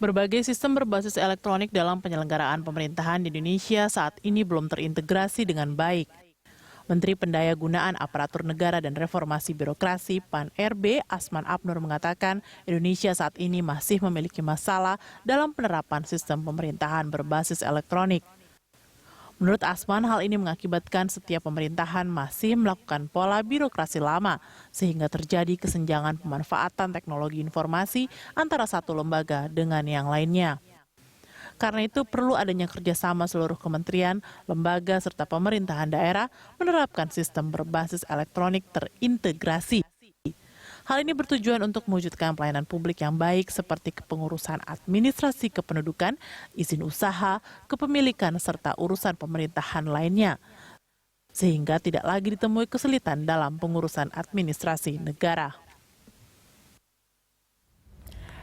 Berbagai sistem berbasis elektronik dalam penyelenggaraan pemerintahan di Indonesia saat ini belum terintegrasi dengan baik. Menteri Pendayagunaan Aparatur Negara dan Reformasi Birokrasi (PAN-RB) Asman Abnur mengatakan Indonesia saat ini masih memiliki masalah dalam penerapan sistem pemerintahan berbasis elektronik. Menurut Asman, hal ini mengakibatkan setiap pemerintahan masih melakukan pola birokrasi lama, sehingga terjadi kesenjangan pemanfaatan teknologi informasi antara satu lembaga dengan yang lainnya. Karena itu perlu adanya kerjasama seluruh kementerian, lembaga, serta pemerintahan daerah menerapkan sistem berbasis elektronik terintegrasi. Hal ini bertujuan untuk mewujudkan pelayanan publik yang baik seperti kepengurusan administrasi kependudukan, izin usaha, kepemilikan, serta urusan pemerintahan lainnya. Sehingga tidak lagi ditemui kesulitan dalam pengurusan administrasi negara.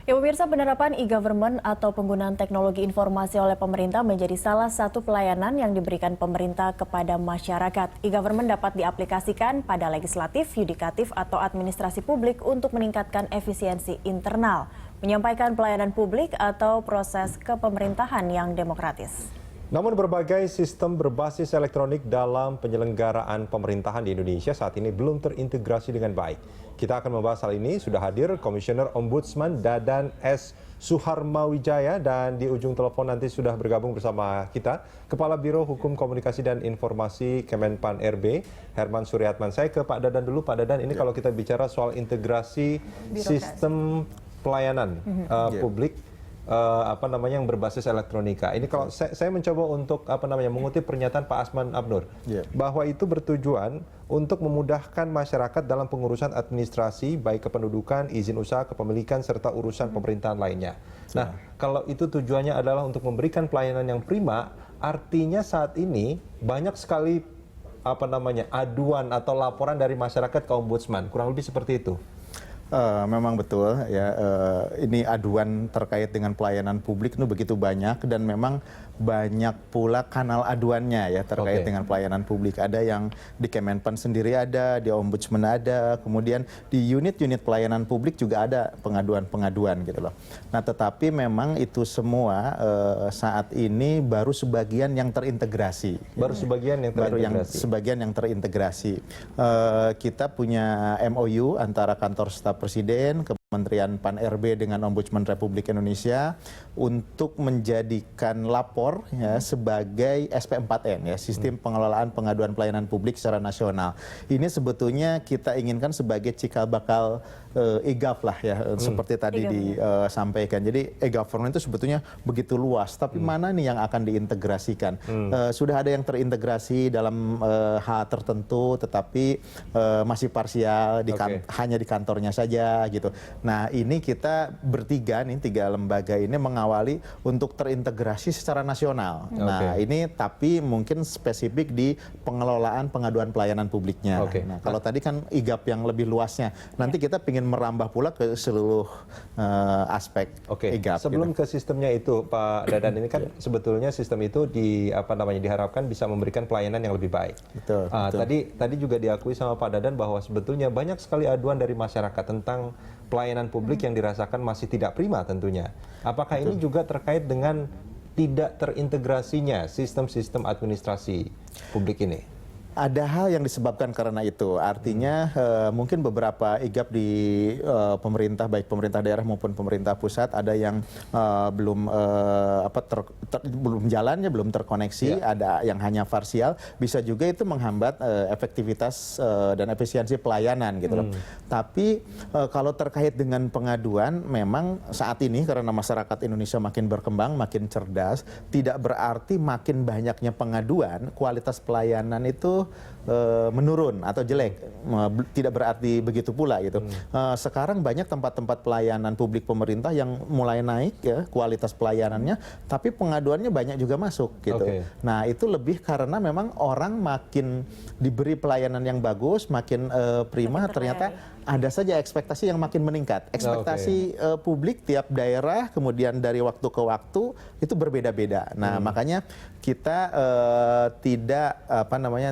Ya pemirsa, penerapan e-government atau penggunaan teknologi informasi oleh pemerintah menjadi salah satu pelayanan yang diberikan pemerintah kepada masyarakat. E-government dapat diaplikasikan pada legislatif, yudikatif, atau administrasi publik untuk meningkatkan efisiensi internal, menyampaikan pelayanan publik atau proses kepemerintahan yang demokratis. Namun berbagai sistem berbasis elektronik dalam penyelenggaraan pemerintahan di Indonesia saat ini belum terintegrasi dengan baik. Kita akan membahas hal ini. Sudah hadir Komisioner Ombudsman Dadan S. Suharmawijaya dan di ujung telepon nanti sudah bergabung bersama kita Kepala Biro Hukum Komunikasi dan Informasi Kemenpan RB, Herman Suryatman. Saya ke Pak Dadan dulu. Pak Dadan, ini kalau kita bicara soal integrasi sistem pelayanan publik yang berbasis elektronika. Ini kalau saya mencoba untuk mengutip pernyataan Pak Asman Abnur bahwa itu bertujuan untuk memudahkan masyarakat dalam pengurusan administrasi baik kependudukan, izin usaha, kepemilikan serta urusan pemerintahan lainnya. Nah, kalau itu tujuannya adalah untuk memberikan pelayanan yang prima, artinya saat ini banyak sekali aduan atau laporan dari masyarakat ke Ombudsman. Kurang lebih seperti itu. Memang betul ya, ini aduan terkait dengan pelayanan publik itu begitu banyak dan memang banyak pula kanal aduannya ya terkait dengan pelayanan publik. Ada yang di Kemenpan sendiri ada, di Ombudsman ada, kemudian di unit-unit pelayanan publik juga ada pengaduan-pengaduan gitu loh. Nah, tetapi memang itu semua saat ini baru sebagian yang terintegrasi. Baru sebagian yang terintegrasi. Sebagian yang terintegrasi. Kita punya MOU antara Kantor Staf Presiden, Kementerian PAN-RB dengan Ombudsman Republik Indonesia untuk menjadikan lapor ya sebagai SP4N ya, Sistem Pengelolaan Pengaduan Pelayanan Publik secara nasional. Ini sebetulnya kita inginkan sebagai cikal bakal e-gov lah ya, seperti tadi disampaikan. Jadi e-government itu sebetulnya begitu luas, tapi mana nih yang akan diintegrasikan? Sudah ada yang terintegrasi dalam hal tertentu, tetapi masih parsial, hanya di kantornya saja gitu. Nah, ini kita bertiga nih, 3 lembaga ini mengawali untuk terintegrasi secara nasional. Nah, ini tapi mungkin spesifik di pengelolaan pengaduan pelayanan publiknya. Nah, kalau tadi kan e-gov yang lebih luasnya. Nanti kita ingin merambah pula ke seluruh aspek e-gov. Sebelum ke sistemnya itu, Pak Dadan, ini kan sebetulnya sistem itu diharapkan bisa memberikan pelayanan yang lebih baik. Betul. Tadi juga diakui sama Pak Dadan bahwa sebetulnya banyak sekali aduan dari masyarakat tentang pelayanan publik yang dirasakan masih tidak prima tentunya. Apakah ini juga terkait dengan tidak terintegrasinya sistem-sistem administrasi publik ini? Ada hal yang disebabkan karena itu. Artinya mungkin beberapa e-gov di pemerintah, baik pemerintah daerah maupun pemerintah pusat, ada yang belum belum jalannya, belum terkoneksi, ada yang hanya parsial. Bisa juga itu menghambat efektivitas dan efisiensi pelayanan gitu loh. Tapi kalau terkait dengan pengaduan, memang saat ini karena masyarakat Indonesia makin berkembang, makin cerdas, tidak berarti makin banyaknya pengaduan, kualitas pelayanan itu menurun atau jelek, tidak berarti begitu pula gitu. Sekarang banyak tempat-tempat pelayanan publik pemerintah yang mulai naik ya kualitas pelayanannya, tapi pengaduannya banyak juga masuk gitu. Nah, itu lebih karena memang orang makin diberi pelayanan yang bagus, makin prima, ternyata ada saja ekspektasi yang makin meningkat. Ekspektasi publik tiap daerah kemudian dari waktu ke waktu itu berbeda-beda. Nah, makanya kita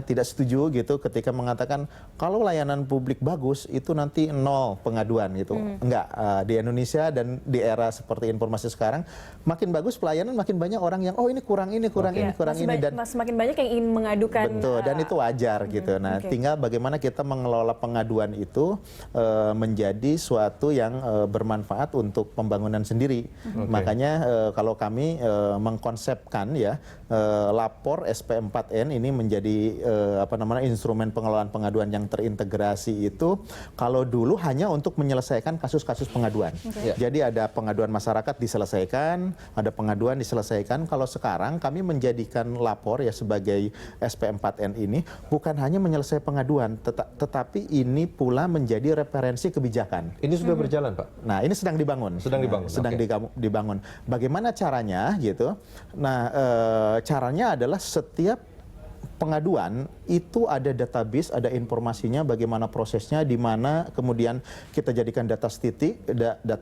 tidak setuju dulu gitu ketika mengatakan kalau layanan publik bagus itu nanti 0 pengaduan gitu. Enggak, di Indonesia dan di era seperti informasi sekarang makin bagus pelayanan makin banyak orang yang oh ini kurang ini dan semakin banyak yang ingin mengadukan. betul, dan itu wajar gitu. Nah, tinggal bagaimana kita mengelola pengaduan itu menjadi suatu yang bermanfaat untuk pembangunan sendiri. Makanya kalau kami mengkonsepkan ya lapor SP4N ini menjadi instrumen pengelolaan pengaduan yang terintegrasi itu kalau dulu hanya untuk menyelesaikan kasus-kasus pengaduan. Jadi ada pengaduan masyarakat diselesaikan, ada pengaduan diselesaikan. Kalau sekarang kami menjadikan lapor ya sebagai SP4N ini bukan hanya menyelesaikan pengaduan, tetapi ini pula menjadi referensi kebijakan. Ini sudah berjalan, Pak? Nah, ini sedang dibangun. Sedang dibangun. Bagaimana caranya gitu? Nah, caranya adalah setiap pengaduan itu ada database, ada informasinya, bagaimana prosesnya, di mana kemudian kita jadikan data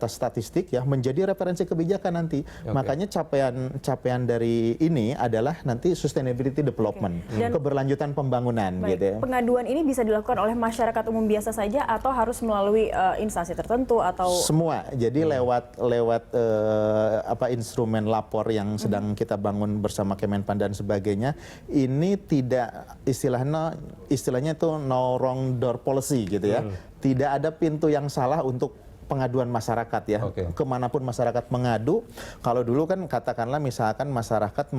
statistik ya menjadi referensi kebijakan nanti. Makanya capaian dari ini adalah nanti sustainability development, keberlanjutan pembangunan. Gitu ya. Pengaduan ini bisa dilakukan oleh masyarakat umum biasa saja atau harus melalui instansi tertentu atau semua. Jadi lewat instrumen lapor yang sedang kita bangun bersama Kemenpan dan sebagainya, ini tidak istilahnya itu no wrong door policy gitu ya. Tidak ada pintu yang salah untuk pengaduan masyarakat ya. Kemanapun masyarakat mengadu, kalau dulu kan katakanlah misalkan masyarakat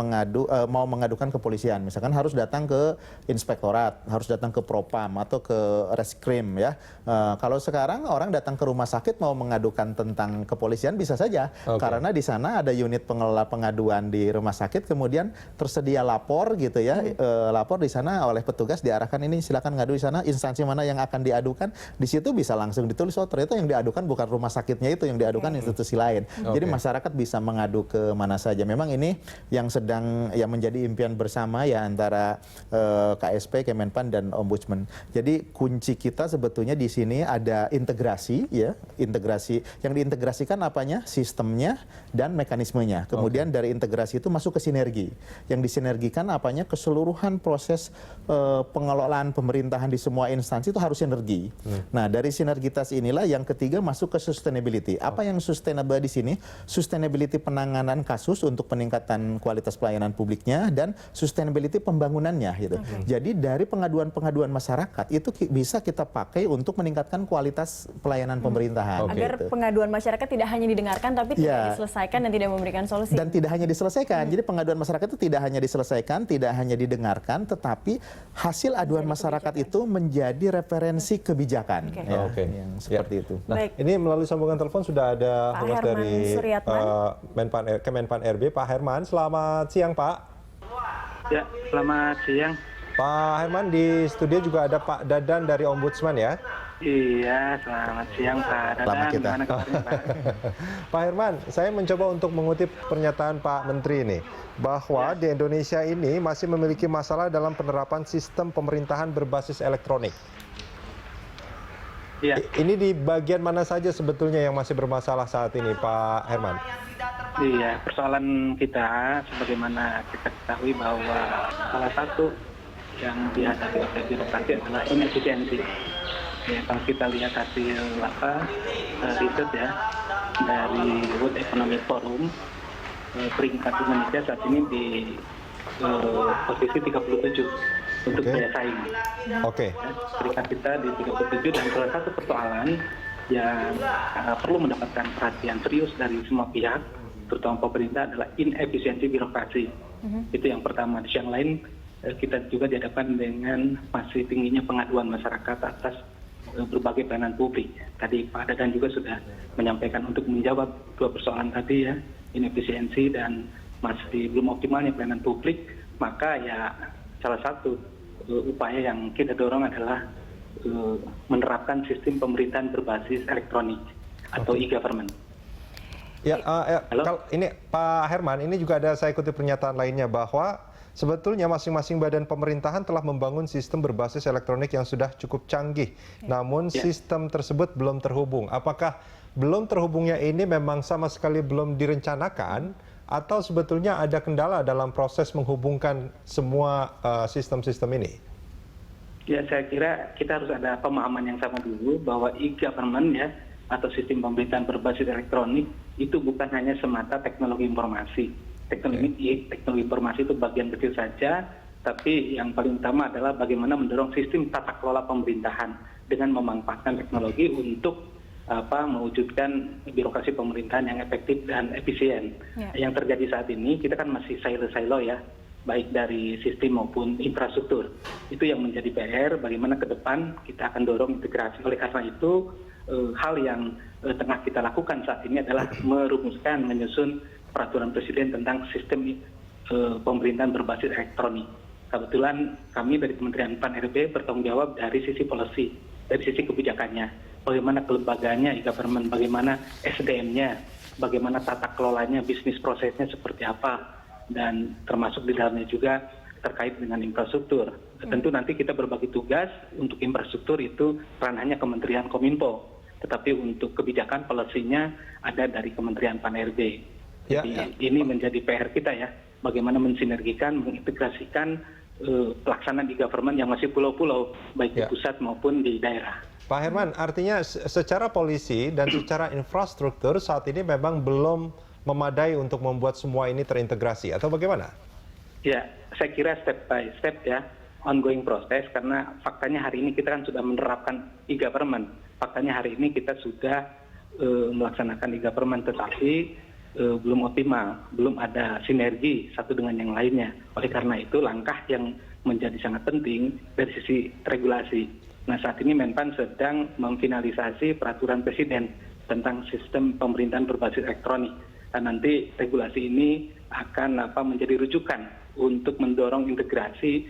mau mengadukan ke kepolisian, misalkan harus datang ke inspektorat, harus datang ke propam atau ke reskrim ya. Kalau sekarang orang datang ke rumah sakit mau mengadukan tentang kepolisian bisa saja, karena di sana ada unit pengelola pengaduan di rumah sakit, kemudian tersedia lapor gitu ya, lapor di sana oleh petugas diarahkan ini silakan ngadu di sana, instansi mana yang akan diadukan, di situ bisa langsung ditulis oh ternyata yang diadukan bukan rumah sakitnya itu, yang diadukan institusi lain. Jadi masyarakat bisa mengadu ke mana saja. Memang ini yang menjadi impian bersama ya antara KSP, Kemenpan dan Ombudsman. Jadi kunci kita sebetulnya di sini ada integrasi ya, integrasi yang diintegrasikan apanya? Sistemnya dan mekanismenya. Kemudian dari integrasi itu masuk ke sinergi. Yang disinergikan apanya? Keseluruhan proses pengelolaan pemerintahan di semua instansi itu harus sinergi. Nah, dari sinergitas inilah yang ketiga masuk ke sustainability. Apa yang sustainable di sini? Sustainability penanganan kasus untuk peningkatan kualitas pelayanan publiknya dan sustainability pembangunannya gitu. Jadi dari pengaduan-pengaduan masyarakat itu bisa kita pakai untuk meningkatkan kualitas pelayanan pemerintahan. Agar gitu. pengaduan masyarakat tidak hanya didengarkan tapi tidak diselesaikan dan tidak memberikan solusi. Dan tidak hanya diselesaikan. Jadi pengaduan masyarakat itu tidak hanya diselesaikan, tidak hanya didengarkan, tetapi hasil aduan masyarakat itu menjadi referensi kebijakan. Yang seperti itu. Nah, ini melalui sambungan telepon sudah ada humas dari Kemenpan RB, Pak Herman. Selamat siang, Pak. Ya, selamat siang. Pak Herman, di studio juga ada Pak Dadan dari Ombudsman ya? Iya, selamat siang Pak Dadan. Gimana kabarnya, Pak? Pak Herman, saya mencoba untuk mengutip pernyataan Pak Menteri ini, bahwa di Indonesia ini masih memiliki masalah dalam penerapan sistem pemerintahan berbasis elektronik. Iya. Ini di bagian mana saja sebetulnya yang masih bermasalah saat ini, Pak Herman? Iya, persoalan kita sebagaimana kita ketahui bahwa salah satu yang dihadapi oleh birokrasi adalah inefisiensi. Ya, kalau kita lihat hasil riset ya dari World Economic Forum, peringkat Indonesia saat ini di posisi 37 untuk daya saing. Peringkat kita di 37 dan salah satu persoalan yang perlu mendapatkan perhatian serius dari semua pihak, terutama pemerintah, adalah inefisiensi birokrasi. Itu yang pertama. Di yang lain kita juga dihadapkan dengan masih tingginya pengaduan masyarakat atas berbagai pelayanan publik. Tadi Pak Dadan juga sudah menyampaikan untuk menjawab dua persoalan tadi ya, inefisiensi dan masih belum optimalnya pelayanan publik. Maka ya salah satu upaya yang kita dorong adalah menerapkan sistem pemerintahan berbasis elektronik atau e-government. Ya, ini Pak Herman, ini juga ada saya kutip pernyataan lainnya bahwa sebetulnya masing-masing badan pemerintahan telah membangun sistem berbasis elektronik yang sudah cukup canggih. Namun sistem tersebut belum terhubung. Apakah belum terhubungnya ini memang sama sekali belum direncanakan atau sebetulnya ada kendala dalam proses menghubungkan semua sistem-sistem ini? Ya, saya kira kita harus ada pemahaman yang sama dulu bahwa e-government ya atau sistem pemerintahan berbasis elektronik itu bukan hanya semata teknologi informasi. Teknologi informasi itu bagian kecil saja, tapi yang paling utama adalah bagaimana mendorong sistem tata kelola pemerintahan dengan memanfaatkan teknologi untuk mewujudkan birokrasi pemerintahan yang efektif dan efisien. Yang terjadi saat ini kita kan masih silo-silo ya, baik dari sistem maupun infrastruktur. Itu yang menjadi PR, bagaimana ke depan kita akan dorong integrasi. Oleh karena itu, hal yang tengah kita lakukan saat ini adalah merumuskan, menyusun peraturan presiden tentang sistem pemerintahan berbasis elektronik. Kebetulan kami dari Kementerian PAN-RB bertanggung jawab dari sisi policy, dari sisi kebijakannya. Bagaimana kelembagaannya e-government, bagaimana SDM-nya, bagaimana tata kelolanya, bisnis prosesnya seperti apa, dan termasuk di dalamnya juga terkait dengan infrastruktur. Tentu nanti kita berbagi tugas. Untuk infrastruktur itu ranahnya Kementerian Kominfo, tetapi untuk kebijakan policy-nya ada dari Kementerian PAN-RB. Jadi ini menjadi PR kita ya, bagaimana mensinergikan, mengintegrasikan pelaksanaan e-government yang masih pulau-pulau, baik di pusat maupun di daerah. Pak Herman, artinya secara polisi dan secara infrastruktur saat ini memang belum memadai untuk membuat semua ini terintegrasi, atau bagaimana? Ya, saya kira step by step ya, ongoing proses, karena faktanya hari ini kita kan sudah menerapkan e-government. Faktanya hari ini kita sudah melaksanakan e-government, tetapi belum optimal, belum ada sinergi satu dengan yang lainnya. Oleh karena itu, langkah yang menjadi sangat penting dari sisi regulasi. Nah, saat ini Menpan sedang memfinalisasi peraturan presiden tentang sistem pemerintahan berbasis elektronik. Dan nanti regulasi ini akan menjadi rujukan untuk mendorong integrasi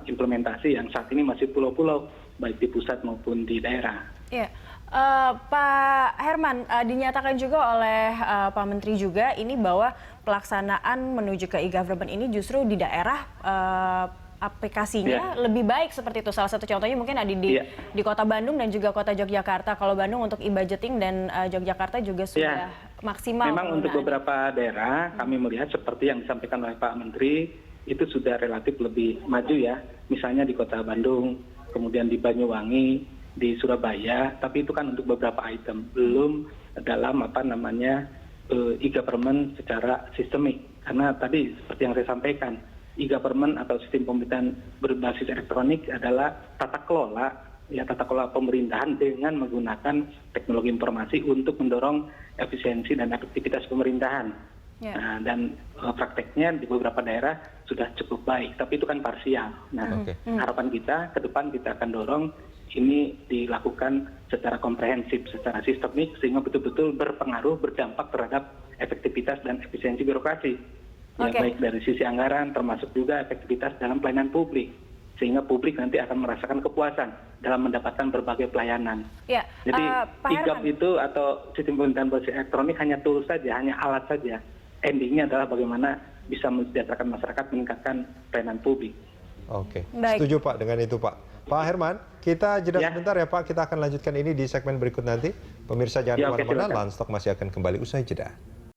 implementasi yang saat ini masih pulau-pulau, baik di pusat maupun di daerah. Iya. Pak Herman, dinyatakan juga oleh Pak Menteri juga ini bahwa pelaksanaan menuju ke e-government ini justru di daerah aplikasinya lebih baik seperti itu. Salah satu contohnya mungkin ada di Kota Bandung dan juga Kota Yogyakarta. Kalau Bandung untuk e-budgeting dan Yogyakarta juga sudah maksimal. Memang untuk beberapa daerah kami melihat seperti yang disampaikan oleh Pak Menteri itu sudah relatif lebih maju ya. Misalnya di Kota Bandung, kemudian di Banyuwangi, di Surabaya, tapi itu kan untuk beberapa item, belum dalam e-government secara sistemik. Karena tadi seperti yang saya sampaikan, e-government atau sistem pemerintahan berbasis elektronik adalah tata kelola pemerintahan dengan menggunakan teknologi informasi untuk mendorong efisiensi dan efektivitas pemerintahan. Nah, dan prakteknya di beberapa daerah sudah cukup baik, tapi itu kan parsial. Nah, harapan kita ke depan kita akan dorong ini dilakukan secara komprehensif, secara sistemik, sehingga betul-betul berpengaruh, berdampak terhadap efektivitas dan efisiensi birokrasi. Ya, baik dari sisi anggaran, termasuk juga efektivitas dalam pelayanan publik. Sehingga publik nanti akan merasakan kepuasan dalam mendapatkan berbagai pelayanan. Jadi e-gov itu atau sistem pemerintahan berbasis elektronik hanya tools saja, hanya alat saja. Endingnya adalah bagaimana bisa mensejahterakan masyarakat, meningkatkan pelayanan publik. Oke, setuju Pak dengan itu Pak. Pak Herman, kita jeda sebentar ya Pak, kita akan lanjutkan ini di segmen berikut nanti. Pemirsa jangan kemana-mana, Landstalk masih akan kembali usai jeda.